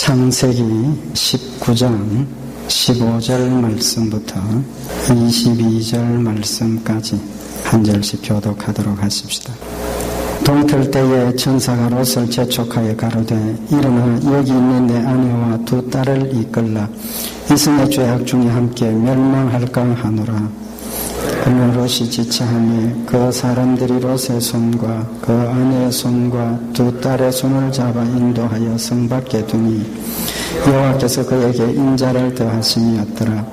창세기 19장 15절 말씀부터 22절 말씀까지 한 절씩 교독하도록 하십시다. 동틀 때에 천사가 롯을 재촉하여 가로되 일어나 여기 있는 내 아내와 두 딸을 이끌라 이스의 죄악 중에 함께 멸망할까 하노라. 그러나 롯이 지체하며 그 사람들이 롯의 손과 그 아내의 손과 두 딸의 손을 잡아 인도하여 성 밖에 두니 여호와께서 그에게 인자를 더하심이었더라.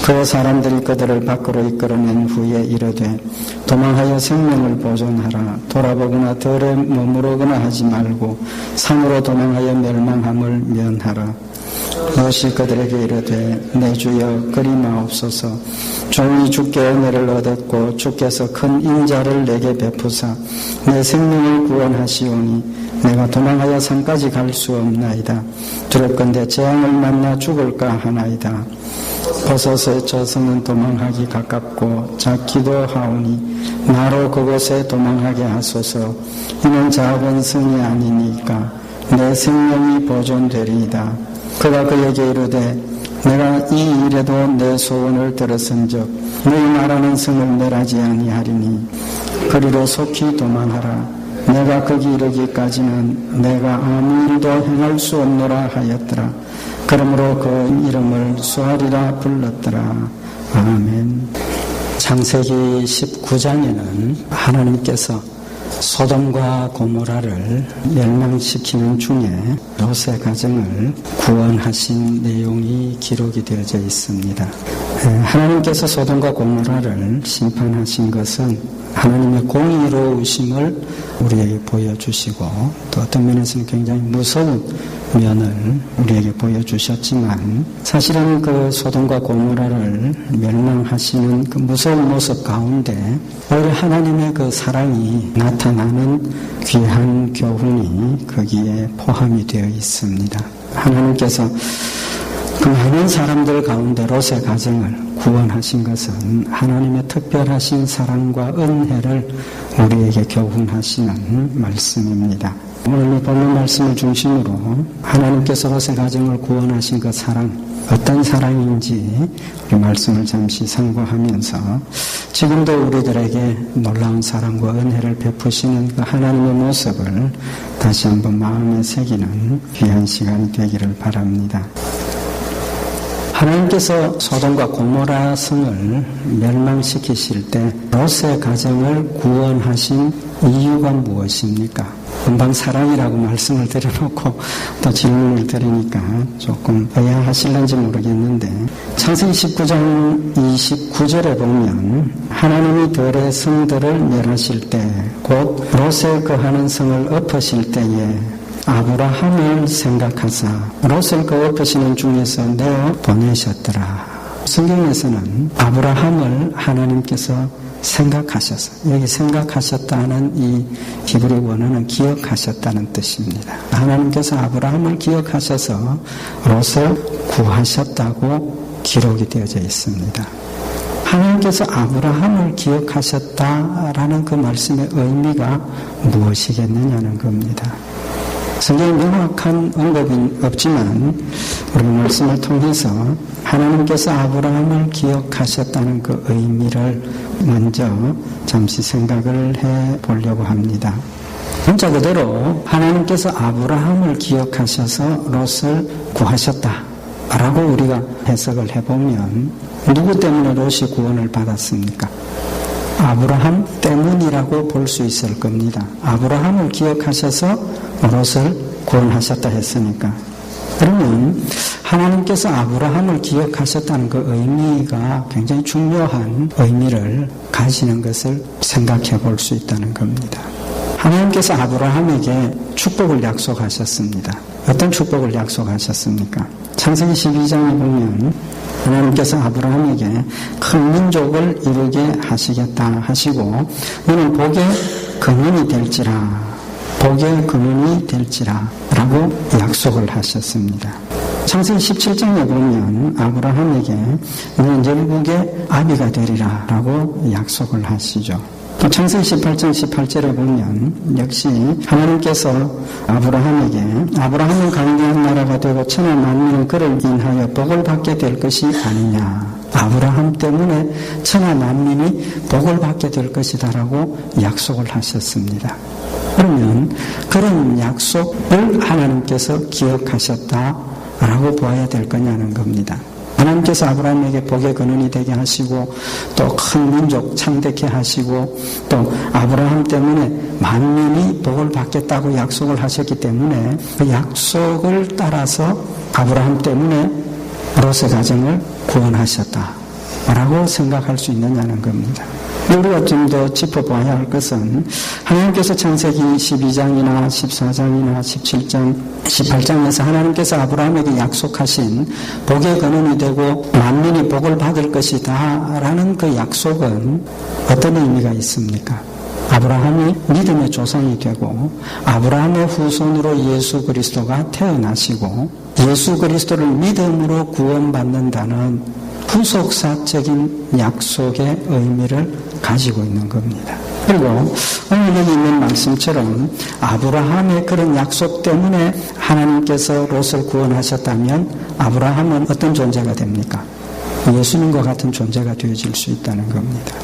그 사람들이 그들을 밖으로 이끌어낸 후에 이르되 도망하여 생명을 보존하라. 돌아보거나 들에 머무르거나 하지 말고 산으로 도망하여 멸망함을 면하라. 롯이 그들에게 이르되 내 주여 그리 마옵소서. 종이 주께 은혜를 얻었고 주께서 큰 인자를 내게 베푸사 내 생명을 구원하시오니 내가 도망하여 산까지 갈 수 없나이다. 두렵건대 재앙을 만나 죽을까 하나이다. 버섯의 저승은 도망하기 가깝고 작기도 하오니 나로 그곳에 도망하게 하소서. 이는 작은 성이 아니니까 내 생명이 보존되리이다. 그가 그에게 이르되 내가 이 일에도 내 소원을 들었은즉 너희 말하는 성을 멸하지 아니하리니 그리로 속히 도망하라. 내가 거기 이르기까지는 내가 아무 일도 행할 수 없노라 하였더라. 그러므로 그 이름을 수알이라 불렀더라. 아멘. 창세기 19장에는 하나님께서 소돔과 고모라를 멸망시키는 중에 롯의 가정을 구원하신 내용이 기록이 되어져 있습니다. 하나님께서 소돔과 고모라를 심판하신 것은 하나님의 공의로우심을 우리에게 보여주시고 또 어떤 면에서는 굉장히 무서운 면을 우리에게 보여주셨지만 사실은 그 소돔과 고모라를 멸망하시는 그 무서운 모습 가운데 오히려 하나님의 그 사랑이 나타나는 귀한 교훈이 거기에 포함이 되어 있습니다. 하나님께서 그 많은 사람들 가운데 롯의 가정을 구원하신 것은 하나님의 특별하신 사랑과 은혜를 우리에게 교훈하시는 말씀입니다. 오늘 이 본문 말씀을 중심으로 하나님께서 롯의 가정을 구원하신 그 사랑, 어떤 사랑인지 우리 말씀을 잠시 상고하면서 지금도 우리들에게 놀라운 사랑과 은혜를 베푸시는 그 하나님의 모습을 다시 한번 마음에 새기는 귀한 시간이 되기를 바랍니다. 하나님께서 소돔과 고모라 성을 멸망시키실 때 롯의 가정을 구원하신 이유가 무엇입니까? 금방 사랑이라고 말씀을 드려놓고 또 질문을 드리니까 조금 의아하실는지 모르겠는데 창세기 19장 29절에 보면 하나님이 들의 성들을 멸하실 때 곧 롯에 거하는 성을 엎으실 때에 아브라함을 생각하사 롯을 그 엎으시는 중에서 내어 보내셨더라. 성경에서는 아브라함을 하나님께서 생각하셔서 여기 생각하셨다는 이 히브리 원어는 기억하셨다는 뜻입니다. 하나님께서 아브라함을 기억하셔서 롯을 구하셨다고 기록이 되어져 있습니다. 하나님께서 아브라함을 기억하셨다라는 그 말씀의 의미가 무엇이겠느냐는 겁니다. 성경에 명확한 언급은 없지만 우리 말씀을 통해서 하나님께서 아브라함을 기억하셨다는 그 의미를 먼저 잠시 생각을 해보려고 합니다. 문자 그대로 하나님께서 아브라함을 기억하셔서 롯을 구하셨다라고 우리가 해석을 해보면 누구 때문에 롯이 구원을 받았습니까? 아브라함 때문이라고 볼 수 있을 겁니다. 아브라함을 기억하셔서 롯을 구원하셨다 했으니까. 그러면 하나님께서 아브라함을 기억하셨다는 그 의미가 굉장히 중요한 의미를 가지는 것을 생각해 볼 수 있다는 겁니다. 하나님께서 아브라함에게 축복을 약속하셨습니다. 어떤 축복을 약속하셨습니까? 창세기 12장에 보면 하나님께서 아브라함에게 큰 민족을 이루게 하시겠다 하시고 너는 복의 근원이 될지라 복의 근원이 될지라 라고 약속을 하셨습니다. 창세기 17장에 보면 아브라함에게 너는 열국의 아비가 되리라 라고 약속을 하시죠. 또 창세기 18장 18절에 보면 역시 하나님께서 아브라함에게 아브라함은 강대한 나라가 되고 천하 만민은 그를 인하여 복을 받게 될 것이 아니냐. 아브라함 때문에 천하 만민이 복을 받게 될 것이다라고 약속을 하셨습니다. 그러면 그런 약속을 하나님께서 기억하셨다라고 보아야 될 거냐는 겁니다. 하나님께서 아브라함에게 복의 근원이 되게 하시고 또 큰 민족 창대케 하시고 또 아브라함 때문에 만민이 복을 받겠다고 약속을 하셨기 때문에 그 약속을 따라서 아브라함 때문에 롯의 가정을 구원하셨다라고 생각할 수 있느냐는 겁니다. 우리가 좀 더 짚어봐야 할 것은 하나님께서 창세기 12장이나 14장이나 17장, 18장에서 하나님께서 아브라함에게 약속하신 복의 근원이 되고 만민이 복을 받을 것이다 라는 그 약속은 어떤 의미가 있습니까? 아브라함이 믿음의 조상이 되고 아브라함의 후손으로 예수 그리스도가 태어나시고 예수 그리스도를 믿음으로 구원받는다는 후속사적인 약속의 의미를 가지고 있는 겁니다. 그리고 오늘 여기 있는 말씀처럼 아브라함의 그런 약속 때문에 하나님께서 롯을 구원하셨다면 아브라함은 어떤 존재가 됩니까? 예수님과 같은 존재가 되어질 수 있다는 겁니다.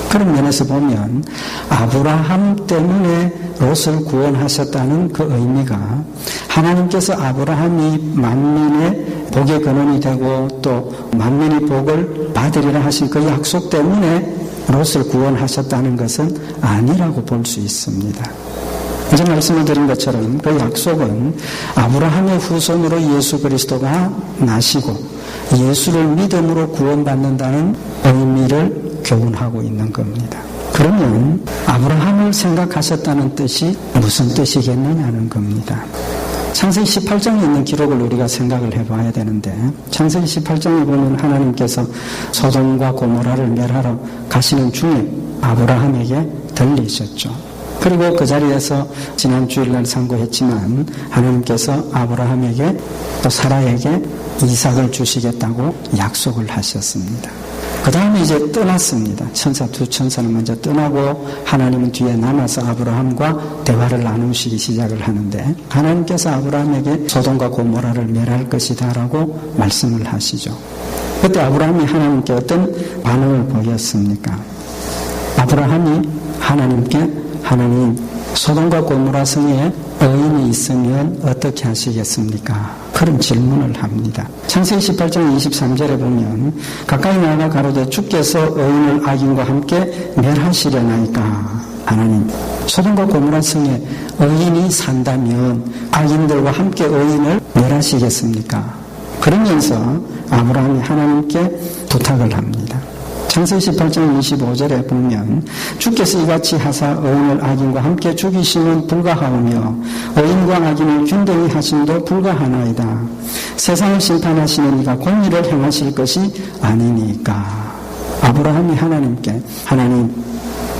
그런 면에서 보면 아브라함 때문에 롯을 구원하셨다는 그 의미가 하나님께서 아브라함이 만민의 복의 근원이 되고 또 만민이 복을 받으리라 하신 그 약속 때문에 롯을 구원하셨다는 것은 아니라고 볼 수 있습니다. 이제 말씀을 드린 것처럼 그 약속은 아브라함의 후손으로 예수 그리스도가 나시고 예수를 믿음으로 구원받는다는 의미를 교훈하고 있는 겁니다. 그러면 아브라함을 생각하셨다는 뜻이 무슨 뜻이겠느냐는 겁니다. 창세기 18장에 있는 기록을 우리가 생각을 해봐야 되는데 창세기 18장에 보면 하나님께서 소돔과 고모라를 멸하러 가시는 중에 아브라함에게 들리셨죠. 그리고 그 자리에서 지난 주일날 상고했지만 하나님께서 아브라함에게 또 사라에게 이삭을 주시겠다고 약속을 하셨습니다. 그 다음에 이제 떠났습니다. 두 천사는 먼저 떠나고 하나님은 뒤에 남아서 아브라함과 대화를 나누시기 시작을 하는데 하나님께서 아브라함에게 소돔과 고모라를 멸할 것이다 라고 말씀을 하시죠. 그때 아브라함이 하나님께 어떤 반응을 보였습니까? 아브라함이 하나님께 하나님 소돔과 고모라 성에 의인이 있으면 어떻게 하시겠습니까? 그런 질문을 합니다. 창세기 18장 23절에 보면 가까이 나아가 가로되 주께서 의인을 악인과 함께 멸하시려나이까. 하나님 소돔과 고모라 성에 의인이 산다면 악인들과 함께 의인을 멸하시겠습니까? 그러면서 아브라함이 하나님께 부탁을 합니다. 창세기 18장 25절에 보면 주께서 이같이 하사 의인을 악인과 함께 죽이시면 불가하오며 의인과 악인을 균등히 하심도 불가하나이다. 세상을 심판하시는 이가 공의를 행하실 것이 아니니까. 아브라함이 하나님께 하나님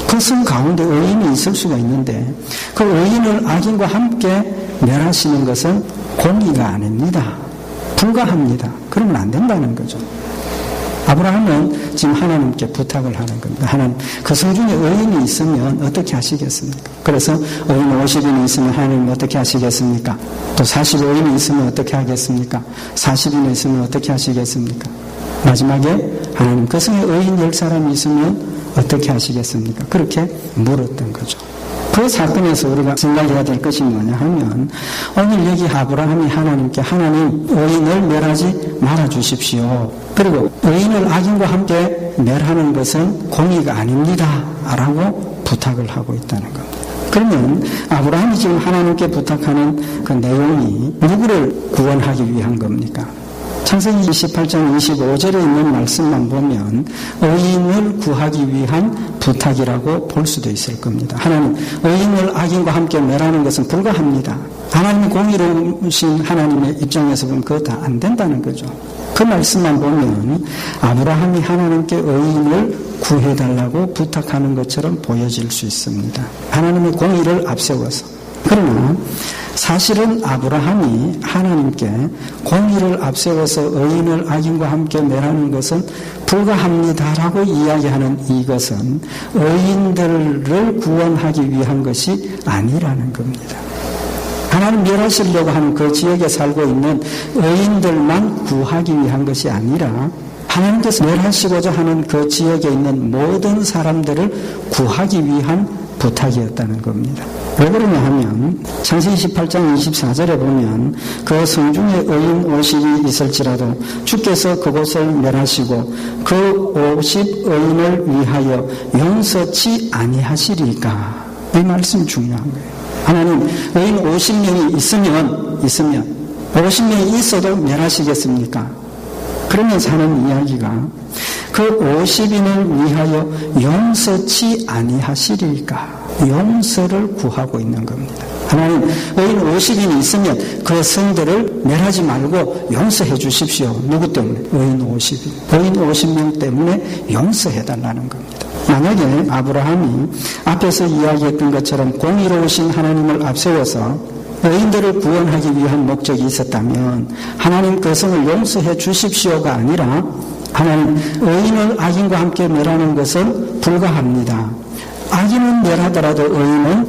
그 성 가운데 의인이 있을 수가 있는데 그 의인을 악인과 함께 멸하시는 것은 공의가 아닙니다. 불가합니다. 그러면 안 된다는 거죠. 아브라함은 지금 하나님께 부탁을 하는 겁니다. 하나님, 그 성 중에 의인이 있으면 어떻게 하시겠습니까? 그래서 의인 50인이 있으면 하나님 어떻게 하시겠습니까? 또 45인이 있으면 어떻게 하겠습니까? 40인이 있으면 어떻게 하시겠습니까? 마지막에 하나님, 그 성에 의인 10사람이 있으면 어떻게 하시겠습니까? 그렇게 물었던 거죠. 그 사건에서 우리가 생각해야 될 것이 뭐냐 하면 오늘 여기 아브라함이 하나님께 하나님 의인을 멸하지 말아주십시오. 그리고 의인을 악인과 함께 멸하는 것은 공의가 아닙니다. 라고 부탁을 하고 있다는 겁니다. 그러면 아브라함이 지금 하나님께 부탁하는 그 내용이 누구를 구원하기 위한 겁니까? 창세기 28장 25절에 있는 말씀만 보면 의인을 구하기 위한 부탁이라고 볼 수도 있을 겁니다. 하나님, 의인을 악인과 함께 멸하는 것은 불가합니다. 하나님이 공의로우신 하나님의 입장에서 보면 그거 다 안 된다는 거죠. 그 말씀만 보면 아브라함이 하나님께 의인을 구해달라고 부탁하는 것처럼 보여질 수 있습니다. 하나님의 공의를 앞세워서 그러나 사실은 아브라함이 하나님께 공의를 앞세워서 의인을 악인과 함께 멸하는 것은 불가합니다라고 이야기하는 이것은 의인들을 구원하기 위한 것이 아니라는 겁니다. 하나님 멸하시려고 하는 그 지역에 살고 있는 의인들만 구하기 위한 것이 아니라 하나님께서 멸하시고자 하는 그 지역에 있는 모든 사람들을 구하기 위한 부탁이었다는 겁니다. 왜 그러냐 하면 창세기 18장 24절에 보면 그 성중에 의인 50이 있을지라도 주께서 그곳을 멸하시고 그 50의인을 위하여 용서치 아니하시리까. 이 말씀이 중요한 거예요. 하나님 의인 50명이 있으면 50명이 있어도 멸하시겠습니까? 그러면서 하는 이야기가 그 50인을 위하여 용서치 아니하시리까. 용서를 구하고 있는 겁니다. 하나님 의인 50인이 있으면 그 성들을 멸하지 말고 용서해 주십시오. 누구 때문에? 의인 50인. 의인 50명 때문에 용서해 달라는 겁니다. 만약에 아브라함이 앞에서 이야기했던 것처럼 공의로우신 하나님을 앞세워서 의인들을 구원하기 위한 목적이 있었다면 하나님 그 성을 용서해 주십시오가 아니라 하나님 의인을 악인과 함께 멸하는 것은 불가합니다. 악인은 멸하더라도 의인은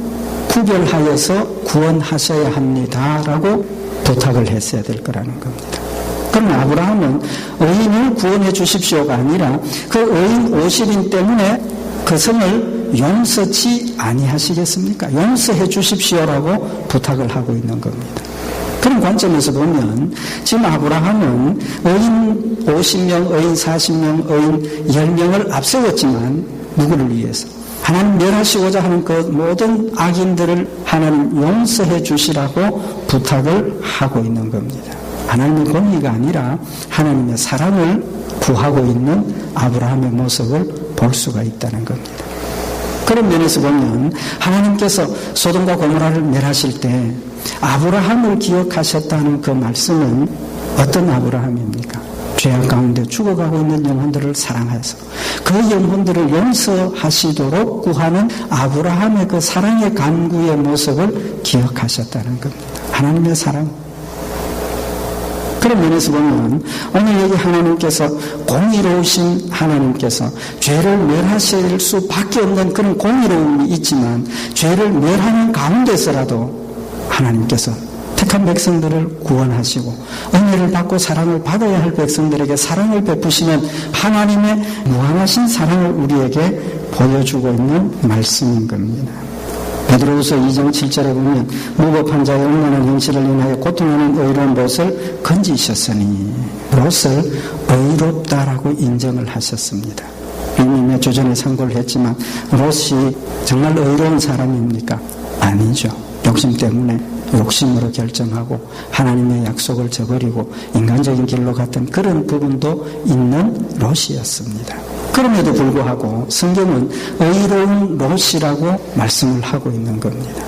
구별하여서 구원하셔야 합니다라고 부탁을 했어야 될 거라는 겁니다. 그럼 아브라함은 의인을 구원해 주십시오가 아니라 그 의인 50인 때문에 그 성을 용서치 아니하시겠습니까? 용서해 주십시오라고 부탁을 하고 있는 겁니다. 그런 관점에서 보면 지금 아브라함은 의인 50명, 의인 40명, 의인 10명을 앞세웠지만 누구를 위해서? 하나님 멸하시고자 하는 그 모든 악인들을 하나님 용서해 주시라고 부탁을 하고 있는 겁니다. 하나님의 공의가 아니라 하나님의 사랑을 구하고 있는 아브라함의 모습을 볼 수가 있다는 겁니다. 그런 면에서 보면 하나님께서 소돔과 고모라를 멸하실 때 아브라함을 기억하셨다는 그 말씀은 어떤 아브라함입니까? 죄악 가운데 죽어가고 있는 영혼들을 사랑해서 그 영혼들을 용서하시도록 구하는 아브라함의 그 사랑의 간구의 모습을 기억하셨다는 겁니다. 하나님의 사랑. 그런 면에서 보면 오늘 여기 하나님께서 공의로우신 하나님께서 죄를 멸하실 수밖에 없는 그런 공의로움이 있지만 죄를 멸하는 가운데서라도 하나님께서 택한 백성들을 구원하시고 은혜를 받고 사랑을 받아야 할 백성들에게 사랑을 베푸시는 하나님의 무한하신 사랑을 우리에게 보여주고 있는 말씀인 겁니다. 베드로후서 2장 7절에 보면 무법한 자의 음란한 행실을 인하여 고통하는 의로운 롯을 건지셨으니 롯을 의롭다라고 인정을 하셨습니다. 이미 몇 주 전에 선고를 했지만 롯이 정말 의로운 사람입니까? 아니죠. 욕심 때문에 욕심으로 결정하고 하나님의 약속을 저버리고 인간적인 길로 갔던 그런 부분도 있는 롯이었습니다. 그럼에도 불구하고 성경은 의로운 롯이라고 말씀을 하고 있는 겁니다.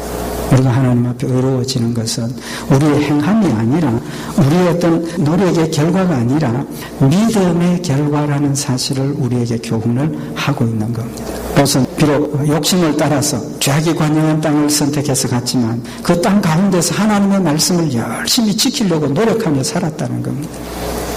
우리가 하나님 앞에 의로워지는 것은 우리의 행함이 아니라 우리의 어떤 노력의 결과가 아니라 믿음의 결과라는 사실을 우리에게 교훈을 하고 있는 겁니다. 롯은 비록 욕심을 따라서 죄악이 관영한 땅을 선택해서 갔지만 그 땅 가운데서 하나님의 말씀을 열심히 지키려고 노력하며 살았다는 겁니다.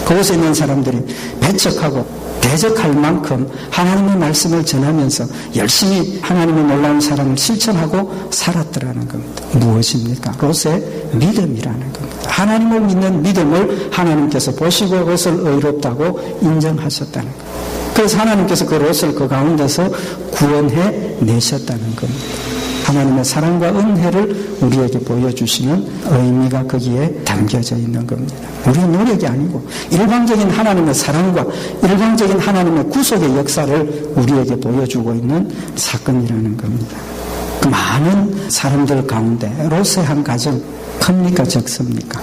그곳에 있는 사람들이 배척하고 대적할 만큼 하나님의 말씀을 전하면서 열심히 하나님의 놀라운 사랑을 실천하고 살았더라는 겁니다. 무엇입니까? 롯의 믿음이라는 겁니다. 하나님을 믿는 믿음을 하나님께서 보시고 그것을 의롭다고 인정하셨다는 겁니다. 그래서 하나님께서 그 롯을 그 가운데서 구원해 내셨다는 겁니다. 하나님의 사랑과 은혜를 우리에게 보여주시는 의미가 거기에 담겨져 있는 겁니다. 우리의 노력이 아니고 일방적인 하나님의 사랑과 일방적인 하나님의 구속의 역사를 우리에게 보여주고 있는 사건이라는 겁니다. 그 많은 사람들 가운데 롯의 한 가정 큽니까 적습니까?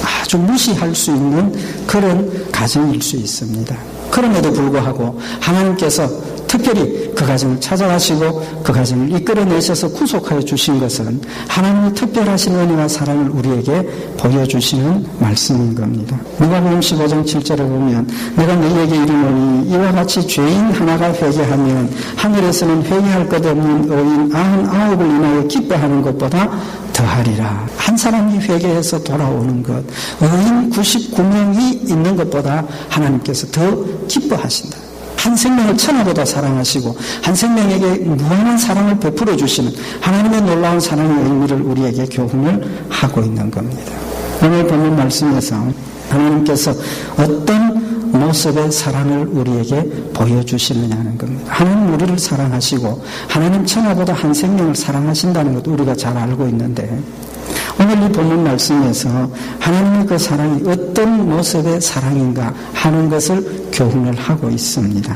아주 무시할 수 있는 그런 가정일 수 있습니다. 그럼에도 불구하고 하나님께서 특별히 그 가정을 찾아가시고 그 가정을 이끌어내셔서 구속하여 주신 것은 하나님의 특별하신 은혜와 사랑을 우리에게 보여주시는 말씀인 겁니다. 누가복음 15장 7절에 보면 내가 너희에게 이르노니 이와 같이 죄인 하나가 회개하면 하늘에서는 회개할 것 없는 의인 99을 인하여 기뻐하는 것보다 더하리라. 한 사람이 회개해서 돌아오는 것, 의인 99명이 있는 것보다 하나님께서 더 기뻐하신다. 한 생명을 천하보다 사랑하시고 한 생명에게 무한한 사랑을 베풀어 주시는 하나님의 놀라운 사랑의 의미를 우리에게 교훈을 하고 있는 겁니다. 오늘 본문 말씀에서 하나님께서 어떤 모습의 사랑을 우리에게 보여주시느냐는 겁니다. 하나님 우리를 사랑하시고 하나님 천하보다 한 생명을 사랑하신다는 것도 우리가 잘 알고 있는데 오늘 이 본문 말씀에서 하나님의 그 사랑이 어떤 모습의 사랑인가 하는 것을 교훈을 하고 있습니다.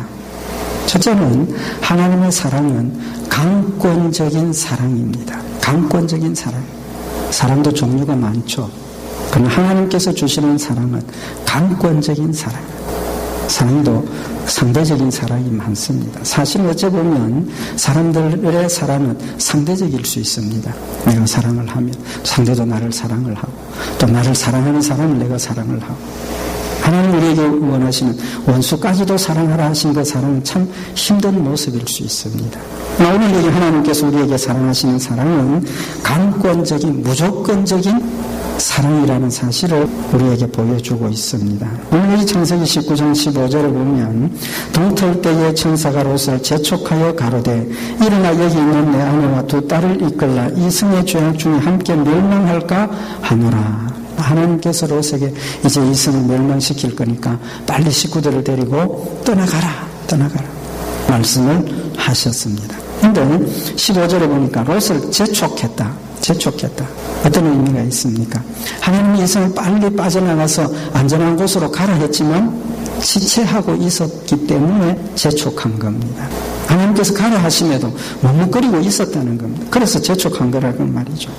첫째는 하나님의 사랑은 강권적인 사랑입니다. 강권적인 사랑. 사랑도 종류가 많죠. 그러나 하나님께서 주시는 사랑은 강권적인 사랑. 사랑도 상대적인 사랑이 많습니다. 사실 어찌 보면 사람들의 사랑은 상대적일 수 있습니다. 내가 사랑을 하면 상대도 나를 사랑을 하고 또 나를 사랑하는 사람을 내가 사랑을 하고 하나님 우리에게 원하시는 원수까지도 사랑하라 하신 그 사랑은 참 힘든 모습일 수 있습니다. 오늘 여기 하나님께서 우리에게 사랑하시는 사랑은 강권적인 무조건적인 사랑이라는 사실을 우리에게 보여주고 있습니다. 오늘 이 창세기 19장 15절에 보면 동틀 때에 천사가 롯을 재촉하여 가로되 일어나 여기 있는 내 아내와 두 딸을 이끌라 이 성의 죄악 중에 함께 멸망할까 하노라. 하나님께서 롯에게 이제 이 성을 멸망시킬 거니까 빨리 식구들을 데리고 떠나가라 말씀을 하셨습니다. 그런데 15절에 보니까 롯을 재촉했다. 어떤 의미가 있습니까? 하나님이 이 성을 빨리 빠져나가서 안전한 곳으로 가라 했지만 지체하고 있었기 때문에 재촉한 겁니다. 하나님께서 가라 하심에도 머뭇거리고 있었다는 겁니다. 그래서 재촉한 거라고 말이죠.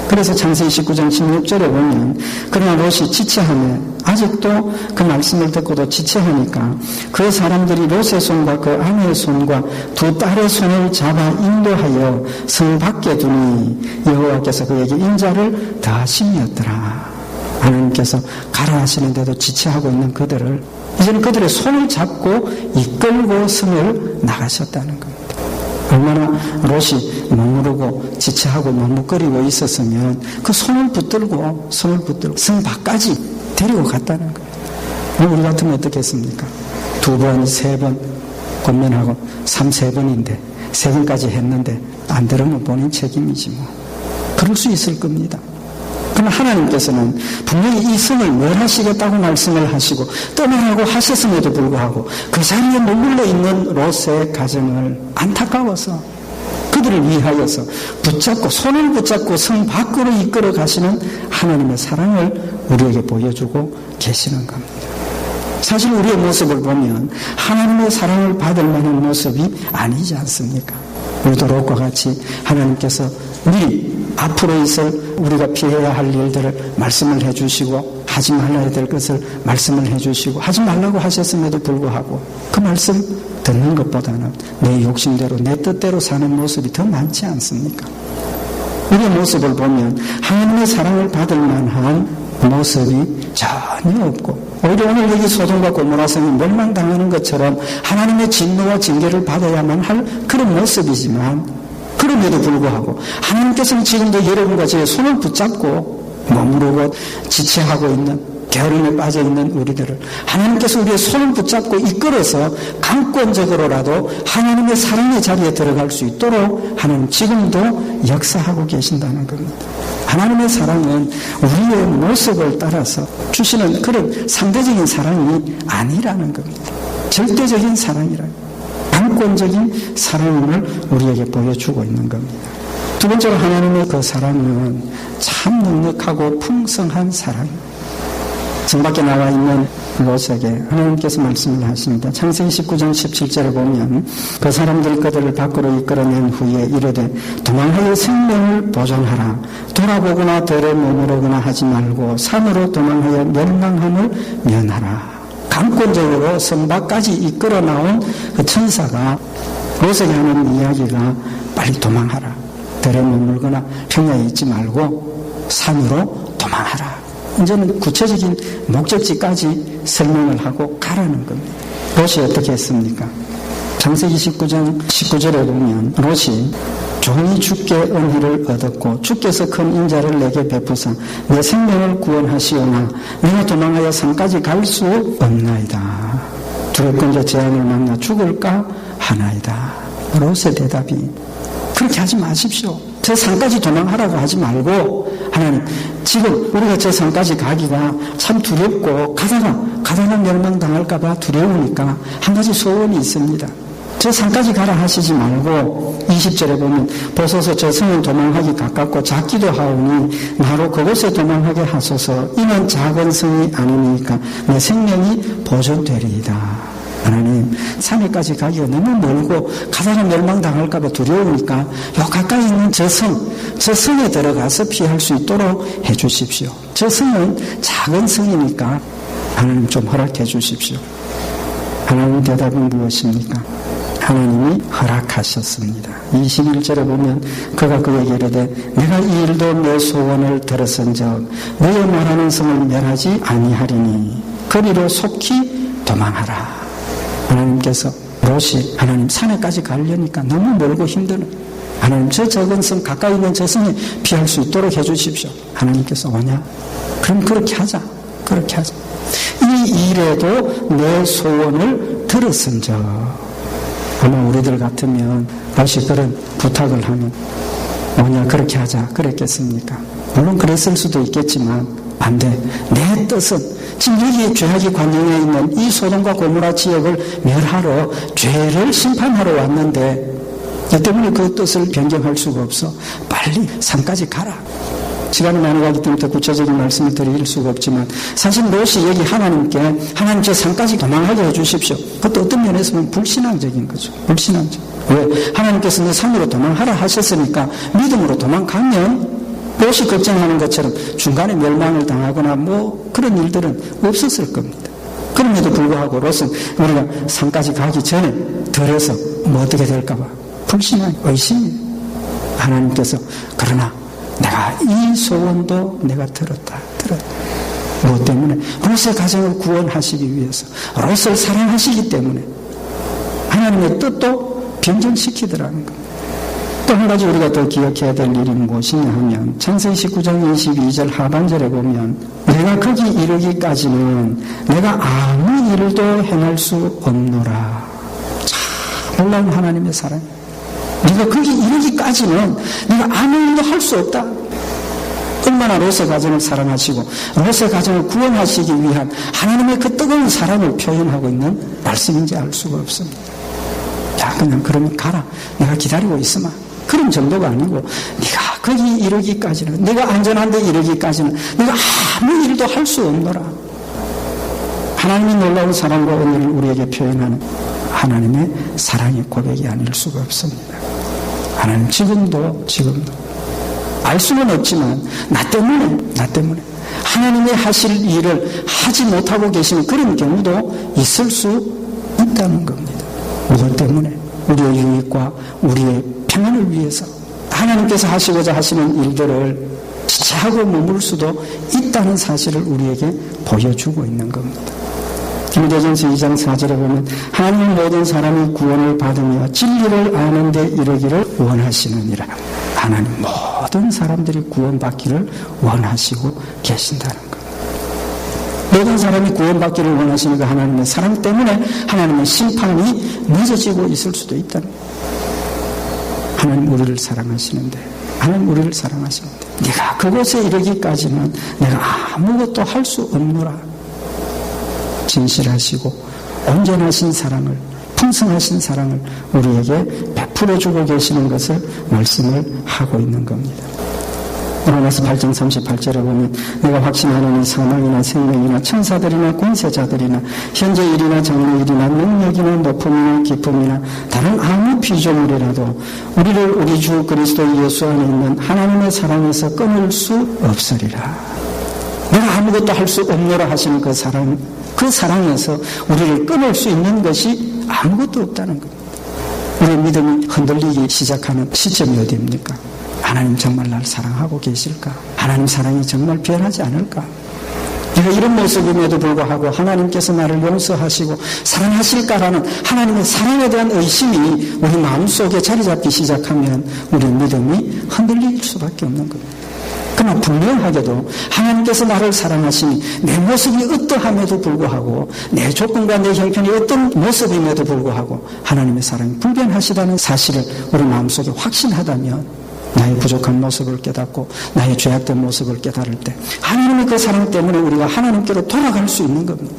그래서 창세기 19장 16절에 보면 그러나 롯이 지체하며 아직도 그 말씀을 듣고도 지체하니까 그 사람들이 롯의 손과 그 아내의 손과 두 딸의 손을 잡아 인도하여 성 밖에 두니 여호와께서 그에게 인자를 더하심이었더라. 하나님께서 가라 하시는데도 지체하고 있는 그들을 이제는 그들의 손을 잡고 이끌고 성을 나가셨다는 겁니다. 얼마나 롯이 머무르고 지체하고 머뭇거리고 있었으면 그 손을 붙들고 성 밖까지 데리고 갔다는 거예요. 우리 같으면 어떻겠습니까? 2번, 3번 권면하고 3-4번인데 3번까지 했는데 안 들으면 본인 책임이지 뭐. 그럴 수 있을 겁니다. 그러나 하나님께서는 분명히 이 성을 멸하시겠다고 말씀을 하시고 떠나라고 하셨음에도 불구하고 그 자리에 머물러 있는 롯의 가정을 안타까워서 그들을 위하여서 손을 붙잡고 성 밖으로 이끌어 가시는 하나님의 사랑을 우리에게 보여주고 계시는 겁니다. 사실 우리의 모습을 보면 하나님의 사랑을 받을 만한 모습이 아니지 않습니까? 우리도 롯과 같이 하나님께서 미리 앞으로 있을 우리가 피해야 할 일들을 말씀을 해주시고 하지 말아야 될 것을 말씀을 해주시고 하지 말라고 하셨음에도 불구하고 그 말씀 듣는 것보다는 내 욕심대로 내 뜻대로 사는 모습이 더 많지 않습니까? 우리의 모습을 보면 하나님의 사랑을 받을 만한 모습이 전혀 없고 오히려 오늘 여기 소돔과 고모라 성이 멸망당하는 것처럼 하나님의 진노와 징계를 받아야만 할 그런 모습이지만 그럼에도 불구하고 하나님께서는 지금도 여러분과 제 손을 붙잡고 머무르고 지체하고 있는 게으름에 빠져있는 우리들을 하나님께서 우리의 손을 붙잡고 이끌어서 강권적으로라도 하나님의 사랑의 자리에 들어갈 수 있도록 하나님 지금도 역사하고 계신다는 겁니다. 하나님의 사랑은 우리의 모습을 따라서 주시는 그런 상대적인 사랑이 아니라는 겁니다. 절대적인 사랑이라는 강권적인 사랑을 우리에게 보여주고 있는 겁니다. 두 번째로 하나님의 그 사랑은 참 넉넉하고 풍성한 사랑입니다. 성 밖에 나와 있는 롯에게 하나님께서 말씀을 하십니다. 창세기 19장 17절에 보면 그 사람들 그들을 밖으로 이끌어낸 후에 이르되 도망하여 생명을 보존하라. 돌아보거나 들에 머무르거나 하지 말고 산으로 도망하여 멸망함을 면하라. 강권적으로 성 밖까지 이끌어 나온 그 천사가 롯에게 하는 이야기가 빨리 도망하라. 들에 머물거나 평야에 있지 말고 산으로 도망하라. 이제는 구체적인 목적지까지 설명을 하고 가라는 겁니다. 롯이 어떻게 했습니까? 창세기 19장 19절에 보면 롯이 종이 주께 은혜를 얻었고 주께서 큰 인자를 내게 베푸사 내 생명을 구원하시오나 내가 도망하여 산까지 갈 수 없나이다. 두렵건저 재앙을 만나 죽을까 하나이다. 롯의 대답이 그렇게 하지 마십시오. 저 산까지 도망하라고 하지 말고 하나님 지금 우리가 저 산까지 가기가 참 두렵고 가다가 멸망당할까 봐 두려우니까 한 가지 소원이 있습니다. 저 산까지 가라 하시지 말고 20절에 보면 보소서 저 성은 도망하기 가깝고 작기도 하오니 나로 그곳에 도망하게 하소서. 이는 작은 성이 아니니까 내 생명이 보존되리이다. 하나님 산에까지 가기가 너무 멀고 가다가 멸망당할까 봐 두려우니까 요 가까이 있는 저 성에 들어가서 피할 수 있도록 해 주십시오. 저 성은 작은 성이니까 하나님 좀 허락해 주십시오. 하나님 대답은 무엇입니까? 하나님이 허락하셨습니다. 21절에 보면 그가 그에게 이르되 내가 이 일도 내 소원을 들었은즉 너의 말하는 성을 멸하지 아니하리니 그리로 속히 도망하라. 하나님께서 롯이 하나님 산에까지 가려니까 너무 멀고 힘드는 하나님 저 적은 성 가까이 있는 저 성에 피할 수 있도록 해 주십시오. 하나님께서 오냐? 그럼 그렇게 하자. 이 일에도 내 소원을 들었은즉 아마 우리들 같으면 롯이 그런 부탁을 하면 오냐 그렇게 하자 그랬겠습니까? 물론 그랬을 수도 있겠지만 안 돼. 내 뜻은 지금 여기 죄악이 관영해 있는 이 소돔과 고모라 지역을 멸하러 죄를 심판하러 왔는데 이 때문에 그 뜻을 변경할 수가 없어. 빨리 산까지 가라. 시간이 많이 가기 때문에 더 구체적인 말씀을 드릴 수가 없지만 사실 롯이 여기 하나님께 하나님 저 산까지 도망하게 해주십시오. 그것도 어떤 면에서 보면 불신앙적인 거죠. 불신앙적. 왜? 하나님께서 내 산으로 도망하라 하셨으니까 믿음으로 도망가면 롯이 걱정하는 것처럼 중간에 멸망을 당하거나 뭐 그런 일들은 없었을 겁니다. 그럼에도 불구하고 롯은 우리가 산까지 가기 전에 들어서 뭐 어떻게 될까 봐 불신앙, 의심이에요. 하나님께서 그러나 내가 이 소원도 내가 들었다. 무엇 때문에? 롯의 가정을 구원하시기 위해서 롯을 사랑하시기 때문에 하나님의 뜻도 변경시키더라는 겁니다. 또 한 가지 우리가 더 기억해야 될 일이 무엇이냐 하면 창세기 19장 22절 하반절에 보면 내가 거기 이르기까지는 내가 아무 일도 행할 수 없노라. 참 놀라운 하나님의 사랑. 네가 거기 이르기까지는 네가 아무 일도 할 수 없다. 얼마나 롯의 가정을 사랑하시고 롯의 가정을 구원하시기 위한 하나님의 그 뜨거운 사랑을 표현하고 있는 말씀인지 알 수가 없습니다. 야, 그냥 그러면 가라. 내가 기다리고 있으마. 그런 정도가 아니고 네가 거기 이르기까지는 네가 안전한 데 이르기까지는 네가 아무 일도 할 수 없노라. 하나님이 놀라운 사랑과 은혜를 우리에게 표현하는 하나님의 사랑의 고백이 아닐 수가 없습니다. 하나님 지금도 알 수는 없지만 나 때문에 하나님이 하실 일을 하지 못하고 계시는 그런 경우도 있을 수 있다는 겁니다. 무엇 때문에? 우리의 유익과 우리의 평안을 위해서 하나님께서 하시고자 하시는 일들을 지체하고 머물 수도 있다는 사실을 우리에게 보여주고 있는 겁니다. 디모데전서 2장 4절에 보면 하나님 모든 사람이 구원을 받으며 진리를 아는 데 이르기를 원하시느니라. 하나님 모든 사람들이 구원받기를 원하시고 계신다는 겁니다. 모든 사람이 구원받기를 원하시는 그 하나님의 사랑 때문에 하나님의 심판이 늦어지고 있을 수도 있다는 겁니다. 하나님 우리를 사랑하시는데 네가 그곳에 이르기까지는 내가 아무것도 할 수 없노라. 진실하시고 온전하신 사랑을, 풍성하신 사랑을 우리에게 베풀어주고 계시는 것을 말씀을 하고 있는 겁니다. 로마서 8장 38절에 보면 내가 확신하노니 사망이나 생명이나 천사들이나 권세자들이나 현재 일이나 장래 일이나 능력이나 높음이나 깊음이나 다른 아무 피조물이라도 우리를 우리 주 그리스도 예수 안에 있는 하나님의 사랑에서 끊을 수 없으리라. 내가 아무것도 할 수 없노라 하시는 그 사랑에서 우리를 끊을 수 있는 것이 아무것도 없다는 겁니다. 우리의 믿음이 흔들리기 시작하는 시점이 어디입니까? 하나님 정말 날 사랑하고 계실까? 하나님 사랑이 정말 변하지 않을까? 내가 이런 모습임에도 불구하고 하나님께서 나를 용서하시고 사랑하실까라는 하나님의 사랑에 대한 의심이 우리 마음속에 자리 잡기 시작하면 우리의 믿음이 흔들릴 수밖에 없는 겁니다. 그러나 분명하게도 하나님께서 나를 사랑하시니 내 모습이 어떠함에도 불구하고 내 조건과 내 형편이 어떤 모습임에도 불구하고 하나님의 사랑이 불변하시다는 사실을 우리 마음속에 확신하다면 나의 부족한 모습을 깨닫고 나의 죄악된 모습을 깨달을 때 하나님의 그 사랑 때문에 우리가 하나님께로 돌아갈 수 있는 겁니다.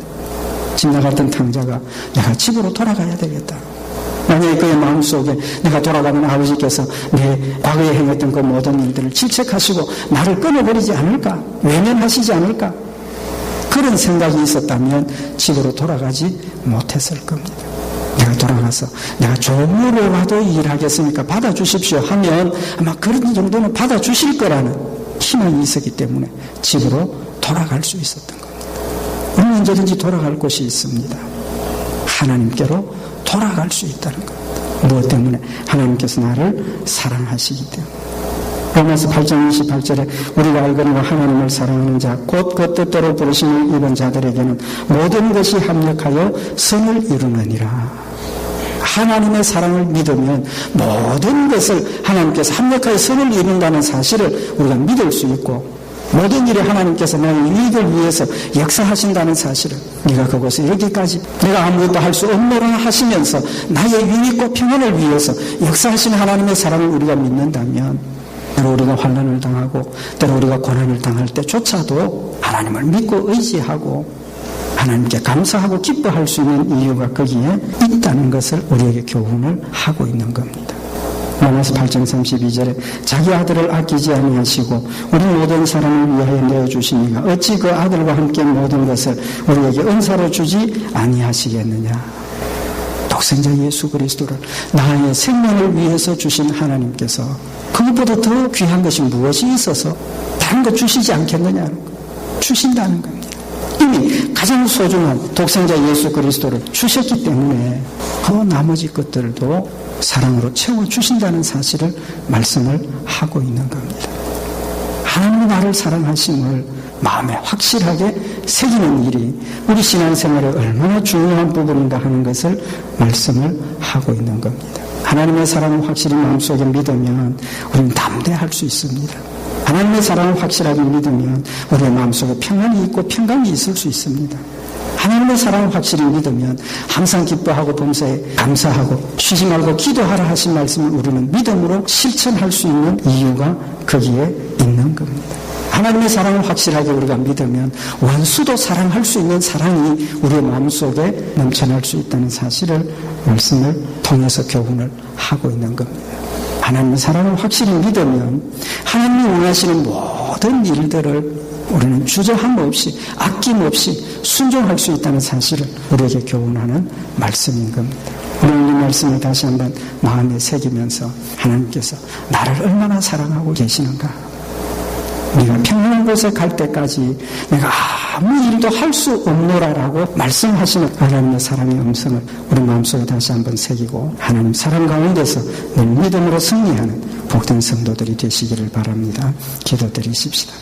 집 나갔던 탕자가 내가 집으로 돌아가야 되겠다. 만약에 그의 마음속에 내가 돌아가면 아버지께서 내 과거에 행했던 그 모든 일들을 질책하시고 나를 끊어버리지 않을까? 외면하시지 않을까? 그런 생각이 있었다면 집으로 돌아가지 못했을 겁니다. 내가 돌아가서 내가 종으로라도 일하겠으니까 받아주십시오 하면 아마 그런 정도는 받아주실 거라는 희망이 있었기 때문에 집으로 돌아갈 수 있었던 겁니다. 우리는 언제든지 돌아갈 곳이 있습니다. 하나님께로 돌아갈 수 있다는 겁니다. 무엇 때문에? 하나님께서 나를 사랑하시기 때문에. 로마서 8장 28절에 우리가 알거니와 하나님을 사랑하는 자 곧 그 뜻대로 부르심을 입은 자들에게는 모든 것이 합력하여 선을 이루느니라. 하나님의 사랑을 믿으면 모든 것을 하나님께서 합력하여 선을 이룬다는 사실을 우리가 믿을 수 있고 모든 일에 하나님께서 나의 이익을 위해서 역사하신다는 사실을 네가 그곳에 이르기까지 내가 아무것도 할 수 없노라 하시면서 나의 유익과 평안을 위해서 역사하신 하나님의 사랑을 우리가 믿는다면 때로 우리가 환난을 당하고 때로 우리가 고난을 당할 때조차도 하나님을 믿고 의지하고 하나님께 감사하고 기뻐할 수 있는 이유가 거기에 있다는 것을 우리에게 교훈을 하고 있는 겁니다. 로마서 8장 32절에 자기 아들을 아끼지 아니하시고 우리 모든 사람을 위하여 내어주시니가 어찌 그 아들과 함께 모든 것을 우리에게 은사로 주지 아니하시겠느냐. 독생자 예수 그리스도를 나의 생명을 위해서 주신 하나님께서 그것보다 더 귀한 것이 무엇이 있어서 다른 것 주시지 않겠느냐. 주신다는 겁니다. 이미 가장 소중한 독생자 예수 그리스도를 주셨기 때문에 그 나머지 것들도 사랑으로 채워주신다는 사실을 말씀을 하고 있는 겁니다. 하나님이 나를 사랑하심을 마음에 확실하게 새기는 일이 우리 신앙생활에 얼마나 중요한 부분인가 하는 것을 말씀을 하고 있는 겁니다. 하나님의 사랑을 확실히 마음속에 믿으면 우리는 담대할 수 있습니다. 하나님의 사랑을 확실하게 믿으면 우리의 마음속에 평안이 있고 평강이 있을 수 있습니다. 하나님의 사랑을 확실히 믿으면 항상 기뻐하고 범사에 감사하고 쉬지 말고 기도하라 하신 말씀을 우리는 믿음으로 실천할 수 있는 이유가 거기에 있는 겁니다. 하나님의 사랑을 확실하게 우리가 믿으면 원수도 사랑할 수 있는 사랑이 우리의 마음속에 넘쳐날 수 있다는 사실을 말씀을 통해서 교훈을 하고 있는 겁니다. 하나님의 사랑을 확실히 믿으면 하나님이 원하시는 모든 일들을 우리는 주저함 없이 아낌없이 순종할 수 있다는 사실을 우리에게 교훈하는 말씀인 겁니다. 오늘 이 말씀을 다시 한번 마음에 새기면서 하나님께서 나를 얼마나 사랑하고 계시는가. 네가 평안한 곳에 갈 때까지 내가 아무 일도 할 수 없노라라고 말씀하시는 하나님의 사랑의 음성을 우리 마음속에 다시 한번 새기고 하나님 사랑 가운데서 늘 믿음으로 승리하는 복된 성도들이 되시기를 바랍니다. 기도드리십시다.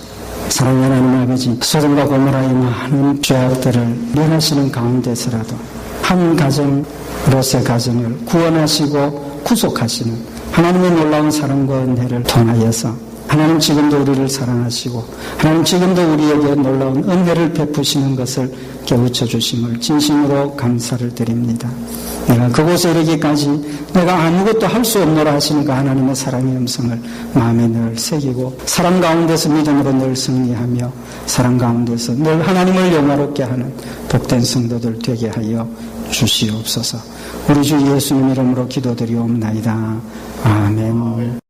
사랑하는 하나님 아버지, 소돔과 고모라의 많은 죄악들을 면하시는 가운데서라도 한 가정, 롯의 가정을 구원하시고 구속하시는 하나님의 놀라운 사랑과 은혜를 통하여서 하나님 지금도 우리를 사랑하시고 하나님 지금도 우리에게 놀라운 은혜를 베푸시는 것을 깨우쳐 주심을 진심으로 감사를 드립니다. 내가 그곳에 이르기까지 내가 아무것도 할 수 없노라 하시는 그 하나님의 사랑의 음성을 마음에 늘 새기고 사랑 가운데서 믿음으로 늘 승리하며 사랑 가운데서 늘 하나님을 영화롭게 하는 복된 성도들 되게 하여 주시옵소서. 우리 주 예수님 이름으로 기도드리옵나이다. 아멘.